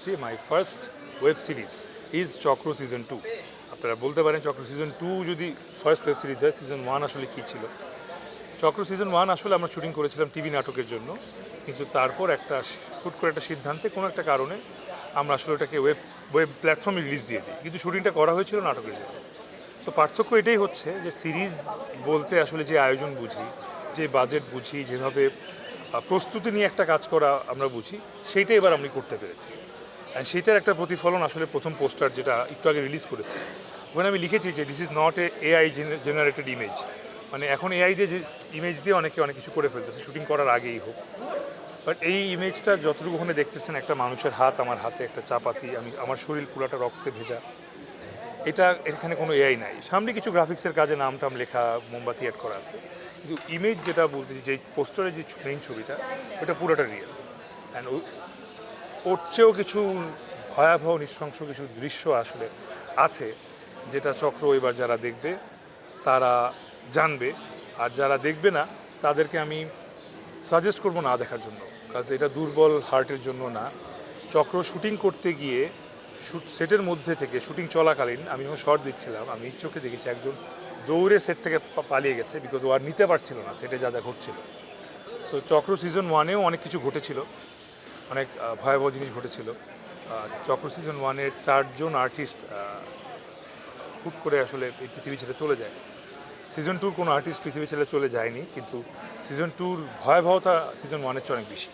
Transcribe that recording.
করেছি my first web series is চক্র season 2। আপনারা বলতে পারেন চক্র সিজন 2 যদি ফার্স্ট ওয়েব সিরিজ হয়, সিজন 1 আসলে কী ছিল। চক্র সিজন 1 আসলে আমরা শুটিং করেছিলাম টিভি নাটকের জন্য, কিন্তু তারপর হুট করে একটা সিদ্ধান্তে কোনো একটা কারণে আমরা আসলে ওটাকে ওয়েব প্ল্যাটফর্মে রিলিজ দিয়ে দিই, কিন্তু শুটিংটা করা হয়েছিল নাটকের জন্য। সো পার্থক্য এটাই হচ্ছে যে সিরিজ বলতে আসলে যে আয়োজন বুঝি, যে বাজেট বুঝি, যেভাবে প্রস্তুতি নিয়ে একটা কাজ করা আমরা বুঝি, সেইটাই এবার আমি করতে পেরেছি। সেইটার একটা প্রতিফলন আসলে প্রথম পোস্টার যেটা একটু আগে রিলিজ করেছি, ওখানে আমি লিখেছি যে this is not AI generated image. মানে এখন এআই দিয়ে যে ইমেজ দিয়ে অনেকে অনেক কিছু করে ফেলতেছে, শুটিং করার আগেই হোক। বাট এই ইমেজটা যতটুকু ওখানে দেখতেছেন, একটা মানুষের হাত, আমার হাতে একটা চাপাতি, আমার শরীর পুরাটা রক্তে ভেজা, এটা এখানে কোনো এআই নাই। সামনে কিছু গ্রাফিক্সের কাজে নাম টাম লেখা, মোমবাতি অ্যাড করা আছে, কিন্তু ইমেজ যেটা বলতে যে পোস্টারের যে মেইন ছবিটা, ওটা পুরোটা রিয়েল। অ্যান্ড ওর চেয়েও কিছু ভয়াবহ নৃশংস কিছু দৃশ্য আসলে আছে, যেটা চক্র এবার যারা দেখবে তারা জানবে, আর যারা দেখবে না তাদেরকে আমি সাজেস্ট করবো না দেখার জন্য, কারণ এটা দুর্বল হার্টের জন্য না। চক্র শুটিং করতে গিয়ে সেটের মধ্যে থেকে শুটিং চলাকালীন আমি যখন শর্ট দিচ্ছিলাম, আমি চোখে দেখেছি একজন দৌড়ে সেট থেকে পালিয়ে গেছে, বিকজ ও আর নিতে পারছিল না সেটে যা যা ঘটছিল। সো চক্র সিজন 1-এও অনেক কিছু ঘটেছিল, অনেক ভয়াবহ জিনিস ঘটেছিল। চক্র সিজন 1-এর 4 জন আর্টিস্ট হুট করে আসলে এই পৃথিবী ছেড়ে চলে যায়। সিজন 2-র কোনো আর্টিস্ট পৃথিবী ছেড়ে চলে যায়নি, কিন্তু সিজন 2-র ভয়াবহতা সিজন 1-এর চেয়ে অনেক বেশি।